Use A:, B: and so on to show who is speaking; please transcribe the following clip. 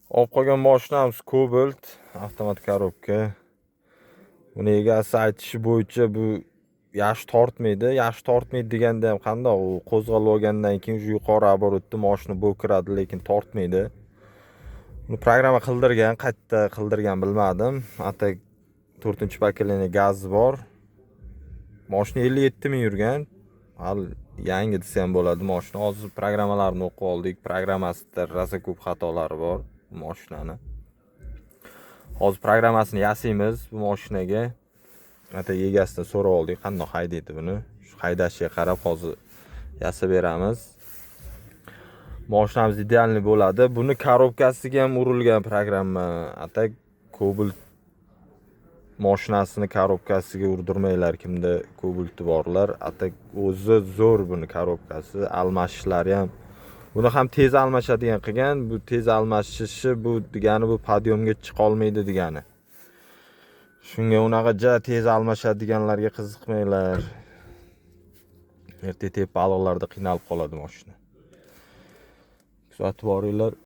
A: Olib qolgan mashinamiz Cobalt avtomat korobka. Buni egasi aytishi bo'yicha bu yaxshi tortmaydi. Yaxshi tortmaydi deganda ham qandoq, u qo'zg'alib olgandan keyin yuqori оборотda mashina bo'kiradi, lekin tortmaydi. Buni programma qildirgan, qayerda qildirgan bilmadim. Atak 4-pokoleniya gazi bor. Mashina 57 ming yurgan. Hal yangi desa ham bo'ladi mashina. Hozir programmalarni o'qib oldik. Programmasida rosa ko'p xatolari bor mashinani. Hozir programmasini yasaymiz bu mashinaga. Ata egasidan so'rab oldik, qanday haydaydi buni. Shu haydashiga qarab hozir yasab beramiz. Mashinamiz idealniy bo'ladi. Buni korobkasiga ham urilgan programma. Atak Cobalt mashinasini korobkasiga urdirmanglar, kimda Cobalt'i borlar. Atak o'zi zo'r buni korobkasi, almashishlari ham. Buni ham tez almashadigan qilgan. Bu tez almashishi bu degani bu podyomga chiqa olmaydi degani. Shunga unaqa tez almashadiganlarga qiziqmanglar. Erta tep baliqlarda qiynalib qoladi mashina. Kuzatib boringlar.